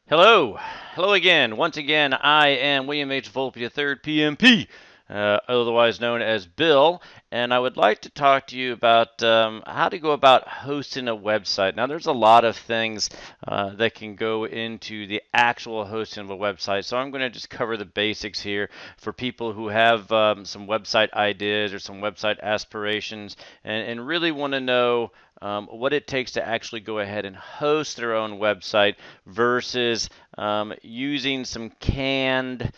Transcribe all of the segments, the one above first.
Hello, hello again. Once again, I am William H. Volpe III, PMP, otherwise known as Bill, and I would like to talk to you about how to go about hosting a website. Now, there's a lot of things that can go into the actual hosting of a website, so I'm going to just cover the basics here for people who have some website ideas or some website aspirations and really want to know what it takes to actually go ahead and host their own website versus using some canned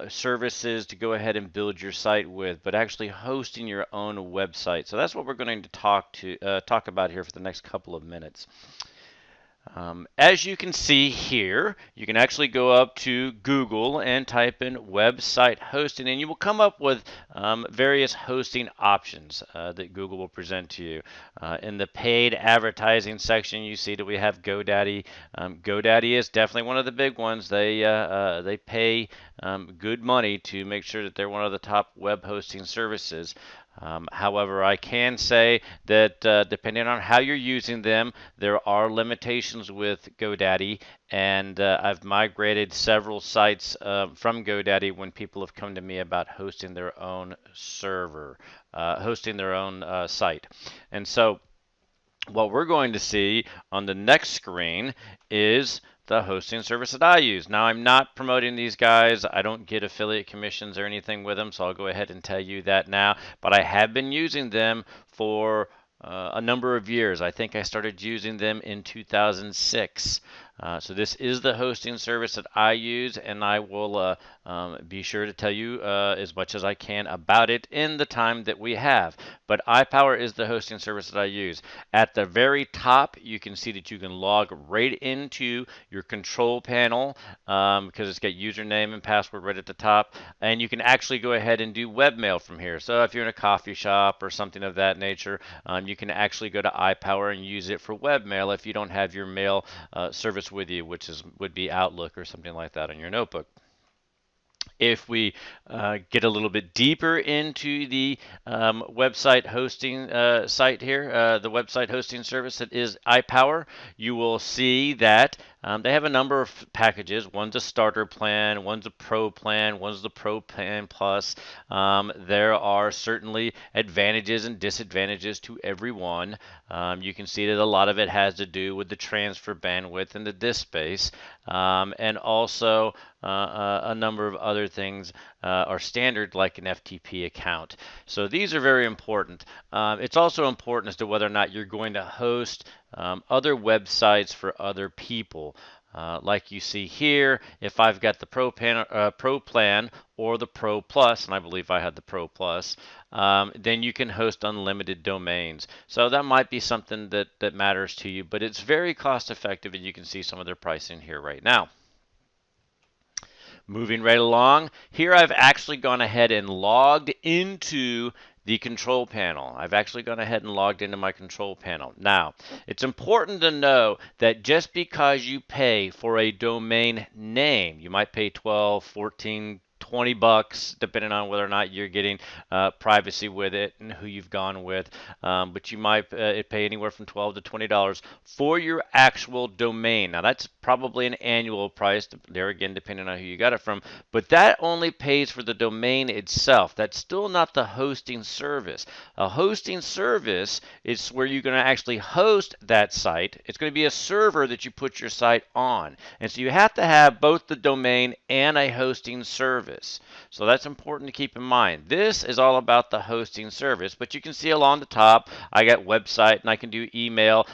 services to go ahead and build your site with, but actually hosting your own website. So that's what we're going to talk about here for the next couple of minutes. As you can see here, you can actually go up to Google and type in website hosting, and you will come up with various hosting options that Google will present to you. In the paid advertising section, you see that we have GoDaddy. GoDaddy is definitely one of the big ones. They pay good money to make sure that they're one of the top web hosting services. However, I can say that depending on how you're using them, there are limitations with GoDaddy, and I've migrated several sites from GoDaddy when people have come to me about hosting their own server, hosting their own site. And so what we're going to see on the next screen is the hosting service that I use. Now, I'm not promoting these guys. I don't get affiliate commissions or anything with them, so I'll go ahead and tell you that now. But I have been using them for a number of years. I think I started using them in 2006. So this is the hosting service that I use, and I will be sure to tell you as much as I can about it in the time that we have. But iPower is the hosting service that I use. At the very top, you can see that you can log right into your control panel because it's got username and password right at the top, and you can actually go ahead and do webmail from here. So if you're in a coffee shop or something of that nature, you can actually go to iPower and use it for webmail if you don't have your mail service with you, which would be Outlook or something like that on your notebook. If we get a little bit deeper into the website hosting site here, the website hosting service that is iPower, you will see that they have a number of packages. One's a starter plan, one's a pro plan, one's the pro plan plus. There are certainly advantages and disadvantages to every one. You can see that a lot of it has to do with the transfer bandwidth and the disk space, and also a number of other things are standard like an FTP account. So these are very important. It's also important as to whether or not you're going to host other websites for other people. Like you see here, if I've got the Pro Plan or the Pro Plus, and I believe I had the Pro Plus, then you can host unlimited domains. So that might be something that matters to you, but it's very cost effective, and you can see some of their pricing here right now. Moving right along, here I've actually gone ahead and logged into the control panel. I've actually gone ahead and logged into my control panel. Now, it's important to know that just because you pay for a domain name, you might pay 12, 14, $20 depending on whether or not you're getting privacy with it and who you've gone with, but you might pay anywhere from $12 to $20 for your actual domain. Now that's probably an annual price there again depending on who you got it from, but that only pays for the domain itself. That's still not the hosting service. A hosting service is where you're going to actually host that site. It's going to be a server that you put your site on, and so you have to have both the domain and a hosting service. So that's important to keep in mind. This is all about the hosting service, but you can see along the top, I got website and I can do email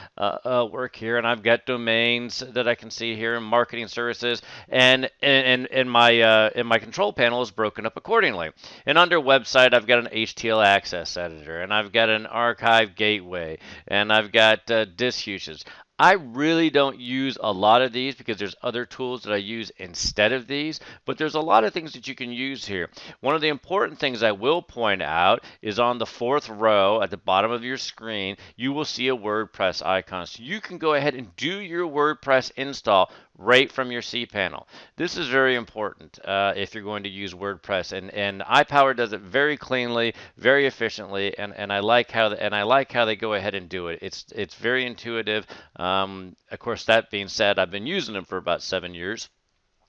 work here, and I've got domains that I can see here and marketing services, and my control panel is broken up accordingly. And under website, I've got an HTML access editor, and I've got an archive gateway, and I've got disk usage. I really don't use a lot of these because there's other tools that I use instead of these, but there's a lot of things that you can use here. One of the important things I will point out is on the fourth row at the bottom of your screen, you will see a WordPress icon. So you can go ahead and do your WordPress install right from your cPanel. This is very important if you're going to use WordPress, and iPower does it very cleanly, very efficiently, and I like how they go ahead and do it. It's very intuitive. Of course, that being said, I've been using them for about 7 years.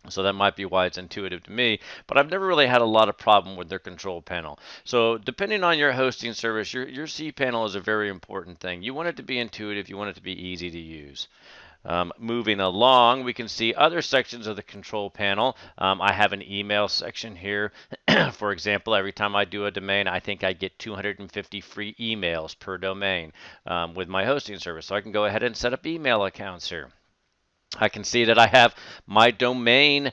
So that might be why it's intuitive to me, but I've never really had a lot of problem with their control panel. So depending on your hosting service, your cPanel is a very important thing. You want it to be intuitive, you want it to be easy to use. Moving along, we can see other sections of the control panel. I have an email section here. For example, every time I do a domain, I think I get 250 free emails per domain with my hosting service. So I can go ahead and set up email accounts here. I can see that I have my domain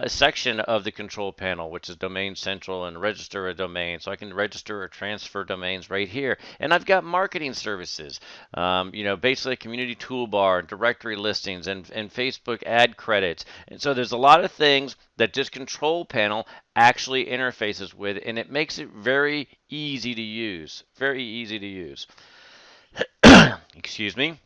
section of the control panel, which is Domain Central, and register a domain. So I can register or transfer domains right here. And I've got marketing services, basically a community toolbar, directory listings, and Facebook ad credits. And so there's a lot of things that this control panel actually interfaces with, and it makes it very easy to use. Very easy to use. Excuse me.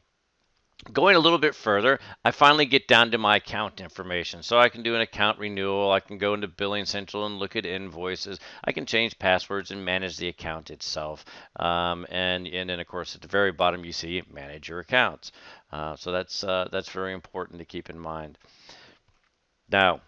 Going a little bit further, I finally get down to my account information. So I can do an account renewal, I can go into Billing Central and look at invoices, I can change passwords and manage the account itself. And then of course at the very bottom you see manage your accounts. So that's very important to keep in mind. Now,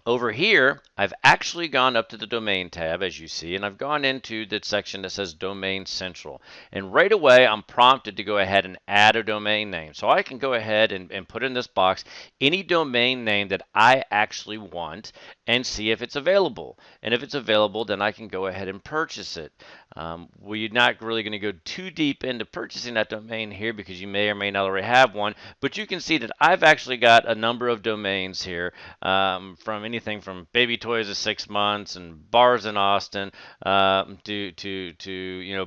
over here, I've actually gone up to the Domain tab, as you see, and I've gone into the section that says Domain Central. And right away, I'm prompted to go ahead and add a domain name. So I can go ahead and put in this box any domain name that I actually want and see if it's available. And if it's available, then I can go ahead and purchase it. We're not really going to go too deep into purchasing that domain here because you may or may not already have one, but you can see that I've actually got a number of domains here from anything from baby toys of 6 months and bars in Austin to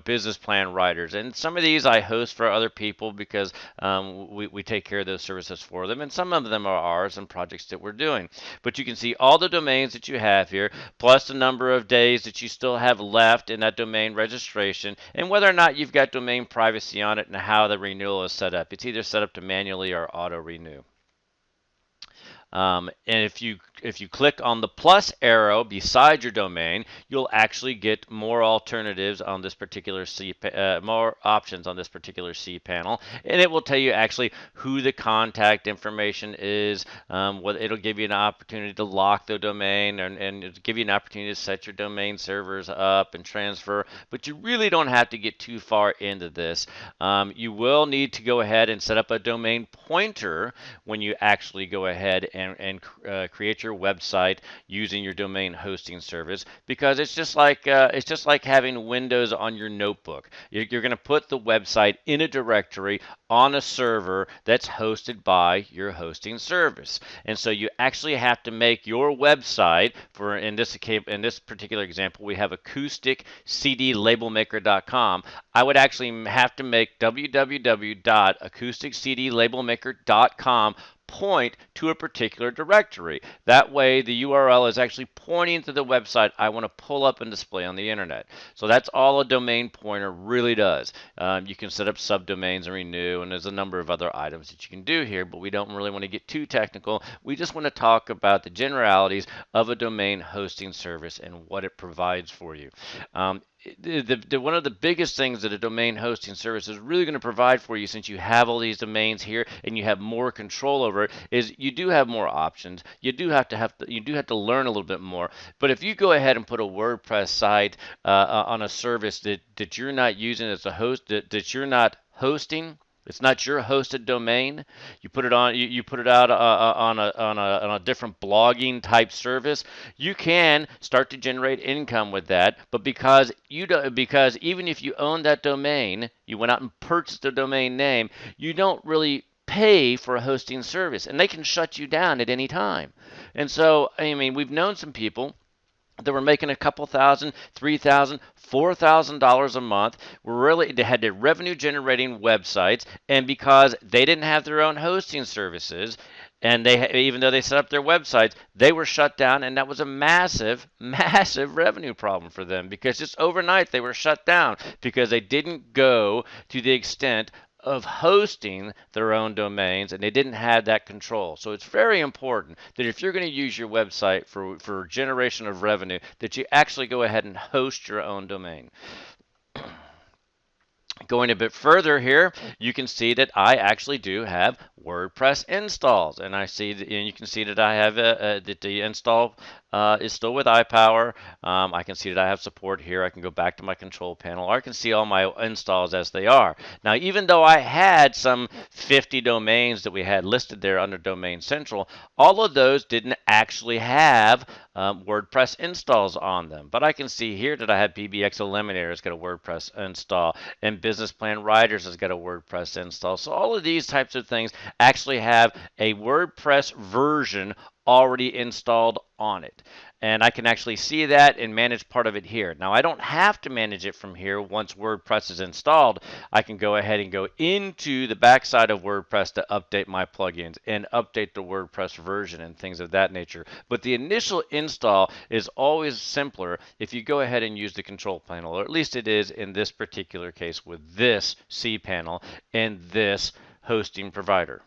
business plan writers. And some of these I host for other people because we take care of those services for them, and some of them are ours and projects that we're doing. But you can see all the domains that you have here, plus the number of days that you still have left in that domain registration, and whether or not you've got domain privacy on it and how the renewal is set up. It's either set up to manually or auto renew. And if you click on the plus arrow beside your domain, you'll actually get more alternatives on this particular more options on this particular cPanel, and it will tell you actually who the contact information is. It'll give you an opportunity to lock the domain, and it'll give you an opportunity to set your domain servers up and transfer. But you really don't have to get too far into this. You will need to go ahead and set up a domain pointer when you actually go ahead and create your website using your domain hosting service, because it's just like having Windows on your notebook. You're going to put the website in a directory on a server that's hosted by your hosting service, and so you actually have to make your website. For in this particular example, we have acousticCDLabelmaker.com. I would actually have to make www.acousticCDLabelmaker.com point to a particular directory. That way the URL is actually pointing to the website I want to pull up and display on the internet. So that's all a domain pointer really does. You can set up subdomains and renew, and there's a number of other items that you can do here, but we don't really want to get too technical. We just want to talk about the generalities of a domain hosting service and what it provides for you. One of the biggest things that a domain hosting service is really going to provide for you, since you have all these domains here and you have more control over it, is you do have more options. You do have to learn a little bit more. But if you go ahead and put a WordPress site on a service that you're not using as a host, that you're not hosting, it's not your hosted domain. You put it on. You put it out on a different blogging type service. You can start to generate income with that. But because even if you own that domain, you went out and purchased a domain name, you don't really pay for a hosting service, and they can shut you down at any time. And so, I mean, we've known some people that were making a couple $1,000, $3,000, $4,000 a month. They had their revenue generating websites, and because they didn't have their own hosting services, and even though they set up their websites, they were shut down, and that was a massive, massive revenue problem for them, because just overnight they were shut down because they didn't go to the extent of hosting their own domains, and they didn't have that control. So it's very important that if you're going to use your website for generation of revenue, that you actually go ahead and host your own domain. Going a bit further here, you can see that I actually do have WordPress installs, and you can see that I have that the install is still with iPower. I can see that I have support here. I can go back to my control panel, or I can see all my installs as they are. Now, even though I had some 50 domains that we had listed there under Domain Central, all of those didn't actually have WordPress installs on them. But I can see here that I have PBX Eliminator has got a WordPress install, and Business Plan Writers has got a WordPress install. So all of these types of things actually have a WordPress version already installed on it. And I can actually see that and manage part of it here. Now, I don't have to manage it from here once WordPress is installed. I can go ahead and go into the backside of WordPress to update my plugins and update the WordPress version and things of that nature. But the initial install is always simpler if you go ahead and use the control panel, or at least it is in this particular case with this cPanel and this hosting provider.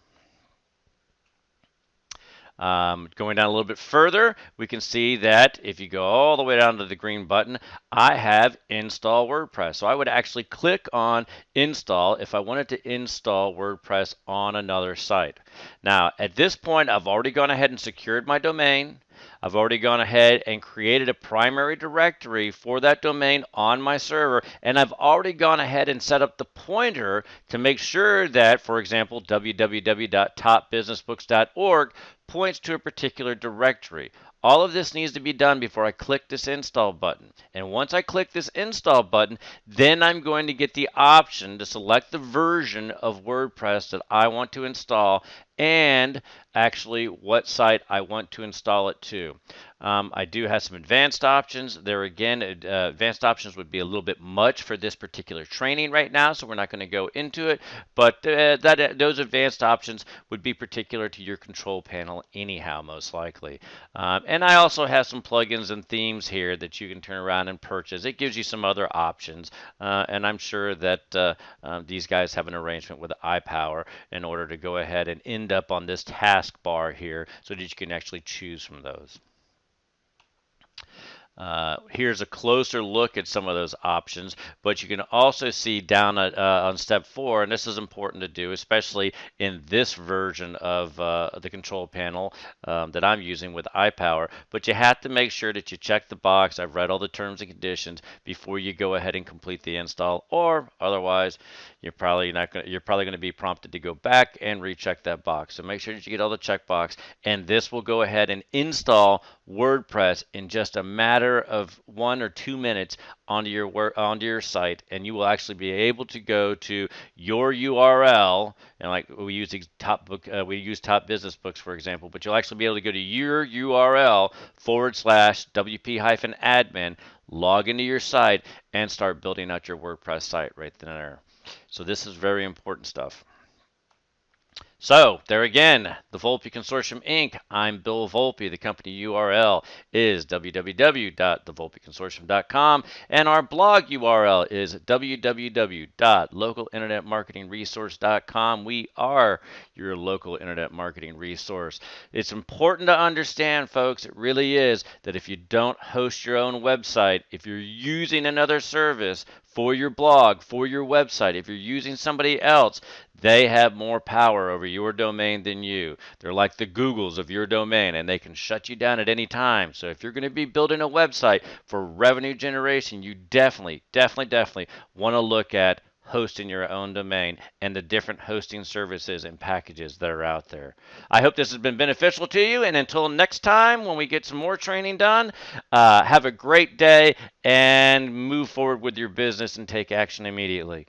Going down a little bit further, we can see that if you go all the way down to the green button, I have Install WordPress. So I would actually click on Install if I wanted to install WordPress on another site. Now, at this point, I've already gone ahead and secured my domain. I've already gone ahead and created a primary directory for that domain on my server, and I've already gone ahead and set up the pointer to make sure that, for example, www.topbusinessbooks.org points to a particular directory. All of this needs to be done before I click this install button. And once I click this install button, then I'm going to get the option to select the version of WordPress that I want to install and actually what site I want to install it to. I do have some advanced options. There again, advanced options would be a little bit much for this particular training right now, so we're not going to go into it. But those advanced options would be particular to your control panel anyhow, most likely. And I also have some plugins and themes here that you can turn around and purchase. It gives you some other options, and I'm sure that these guys have an arrangement with iPower in order to go ahead and end up on this taskbar here so that you can actually choose from those. Here's a closer look at some of those options, but you can also see down on step 4, and this is important to do, especially in this version of the control panel that I'm using with iPower, but you have to make sure that you check the box, I've read all the terms and conditions, before you go ahead and complete the install, or otherwise you're probably going to be prompted to go back and recheck that box. So make sure that you get all the checkbox, and this will go ahead and install WordPress in just a matter of 1 or 2 minutes onto your site, and you will actually be able to go to your URL, and like we use Top Business Books for example, but you'll actually be able to go to your URL /WP-admin, log into your site, and start building out your WordPress site right then and there. So this is very important stuff. So, there again, the Volpe Consortium, Inc. I'm Bill Volpe. The company URL is www.thevolpeconsortium.com, and our blog URL is www.localinternetmarketingresource.com. We are your local internet marketing resource. It's important to understand, folks, it really is, that if you don't host your own website, if you're using another service for your blog, for your website, if you're using somebody else, they have more power over your domain than you. They're like the Googles of your domain, and they can shut you down at any time. So if you're going to be building a website for revenue generation, you definitely want to look at hosting your own domain and the different hosting services and packages that are out there. I hope this has been beneficial to you, and until next time when we get some more training done, have a great day and move forward with your business and take action immediately.